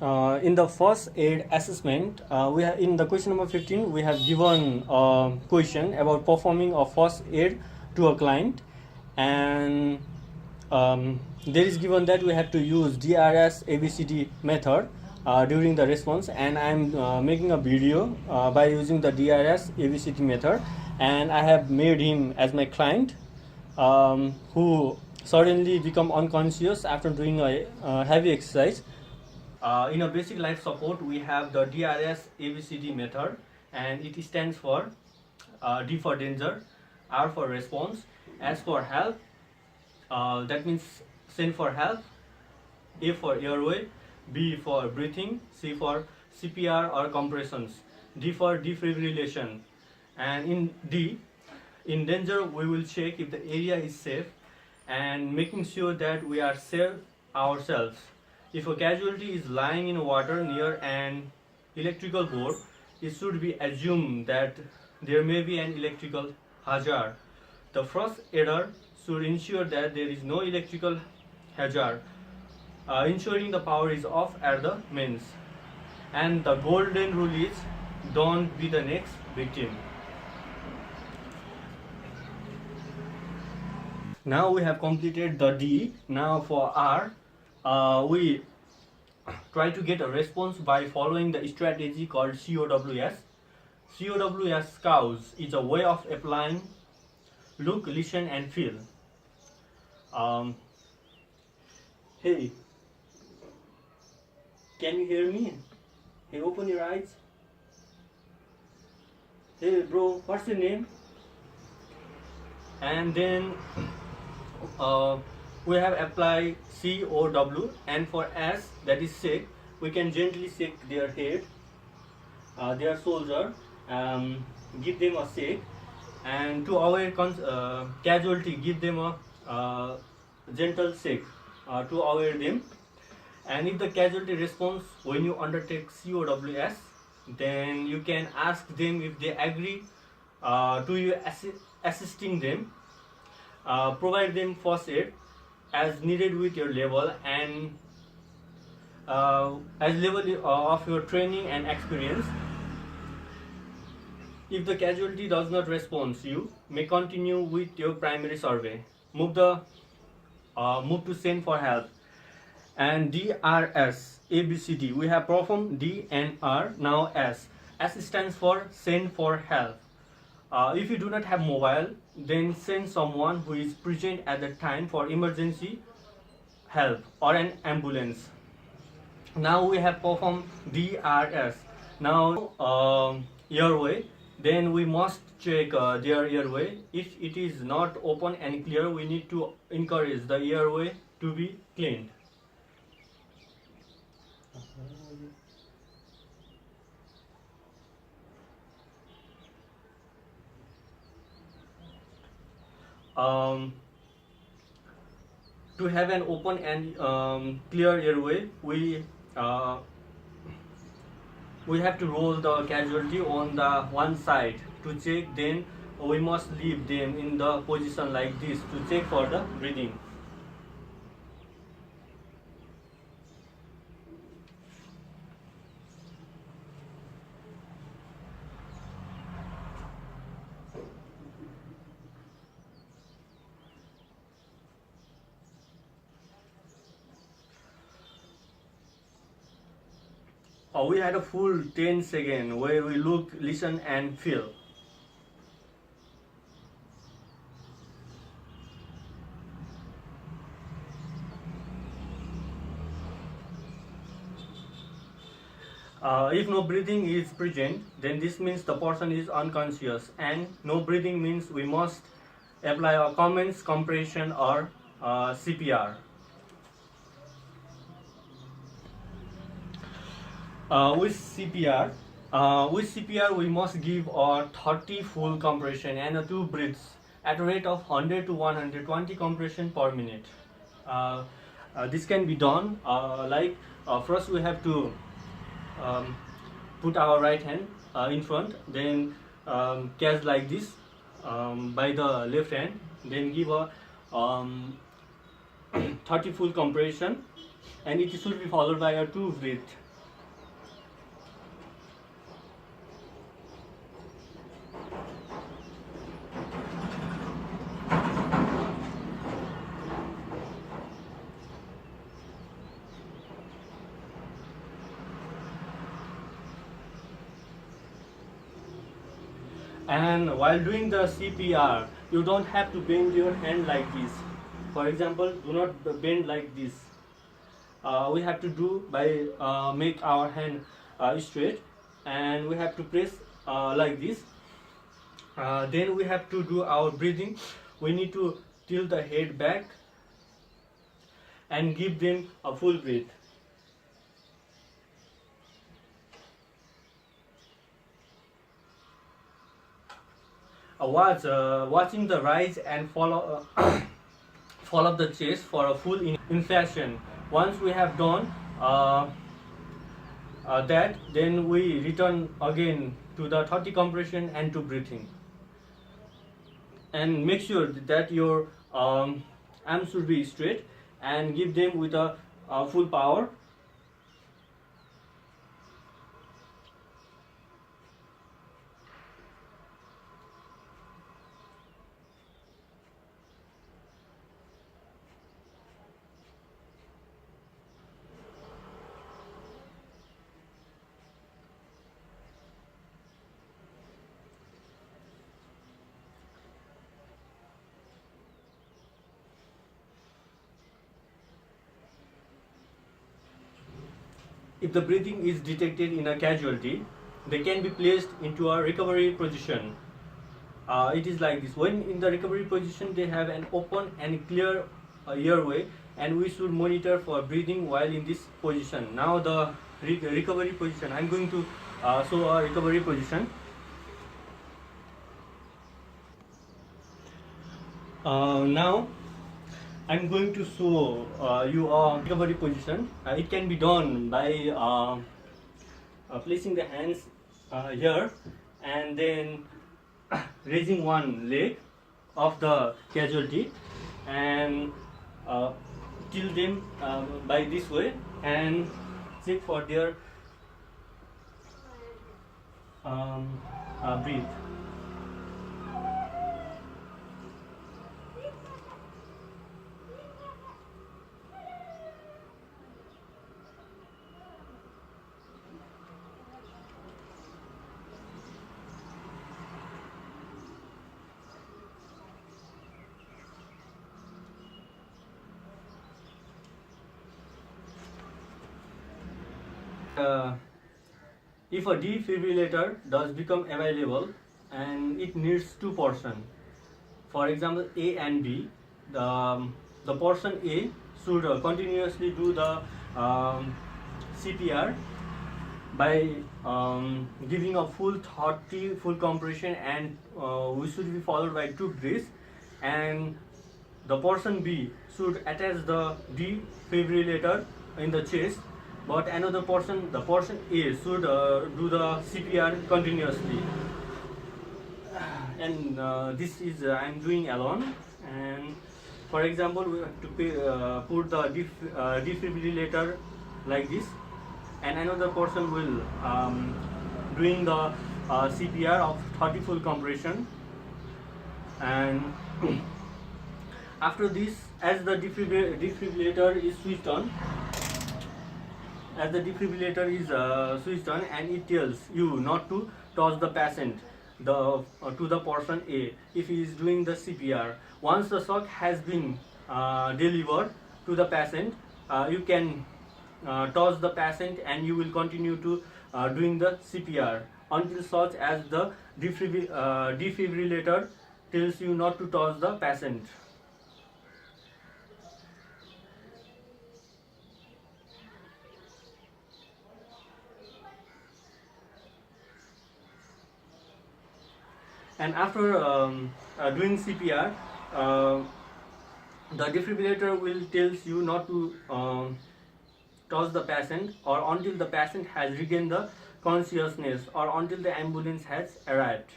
In the first aid assessment, we have in the question number 15 we have given a question about performing a first aid to a client, and there is given that we have to use DRS ABCD method during the response, and I'm making a video by using the DRS ABCD method, and I have made him as my client, who suddenly become unconscious after doing a heavy exercise. In a basic life support, we have the DRS ABCD method, and it stands for D for danger, R for response, S for help, that means send for help, A for airway, B for breathing, C for CPR or compressions, D for defibrillation. And in D, in danger, we will check if the area is safe and making sure that we are safe ourselves. If a casualty is lying in water near an electrical board, it should be assumed that there may be an electrical hazard. The first aider should ensure that there is no electrical hazard, ensuring the power is off at the mains. And the golden rule is don't be the next victim. Now we have completed the D. Now for R, we try to get a response by following the strategy called COWS. COWS cows is a way of applying look, listen and feel. Hey, can you hear me? Hey, open your eyes. Hey bro, what's your name? And then we have applied COW, and for S, that is shake, we can gently shake their head, their shoulder, give them a shake, and to our casualty, give them a gentle shake to aware them. And if the casualty responds when you undertake COWS, then you can ask them if they agree to you assisting them. Provide them first aid as needed with your level and as level of your training and experience. If the casualty does not respond, you may continue with your primary survey. Move to send for help. And DRS ABCD, we have performed D and R. Now S. S stands for send for help. If you do not have mobile, then send someone who is present at the time for emergency help or an ambulance. Now we have performed DRS. Now airway, then we must check their airway. If it is not open and clear, we need to encourage the airway to be cleaned. To have an open and clear airway, we have to roll the casualty on the one side to check. Then we must leave them in the position like this to check for the breathing. We had a full 10 seconds where we look, listen and feel. If no breathing is present, then this means the person is unconscious, and no breathing means we must apply a comments, compression or CPR. With CPR we must give a 30 full compression and a 2 breaths at a rate of 100 to 120 compression per minute. This can be done first we have to put our right hand in front, then catch like this by the left hand, then give a 30 full compression, and it should be followed by a 2 breath And while doing the CPR, you don't have to bend your hand like this. For example, do not bend like this. We have to do by make our hand straight, and we have to press like this. Then we have to do our breathing. We need to tilt the head back and give them a full breath. Watching the rise and fall fall of the chest for a full inflation. Once we have done that, then we return again to the 30 compression and to breathing. And make sure that your arms should be straight and give them with a full power. If the breathing is detected in a casualty, they can be placed into a recovery position. It is like this. When in the recovery position, they have an open and clear airway, and we should monitor for breathing while in this position. Now the recovery position. I'm going to show a recovery position. Now I'm going to show you a recovery position. It can be done by placing the hands here and then raising one leg of the casualty and tilt them by this way and check for their breathe. If a defibrillator does become available and it needs two persons, for example A and B, the person A should continuously do the CPR by giving a full 30 full compression, and we should be followed by 2 breaths, and the person B should attach the defibrillator in the chest, but another person, the person A, should do the CPR continuously. And this is I'm doing alone. And for example, we have to put the defibrillator like this, and another person will doing the CPR of 30 full compression. And after this, as the defibrillator is switched on, and it tells you not to touch the patient to the person A if he is doing the CPR. Once the shock has been delivered to the patient, you can touch the patient and you will continue to doing the CPR until such as the defibrillator tells you not to touch the patient. And after doing CPR, the defibrillator will tells you not to touch the patient or until the patient has regained the consciousness or until the ambulance has arrived.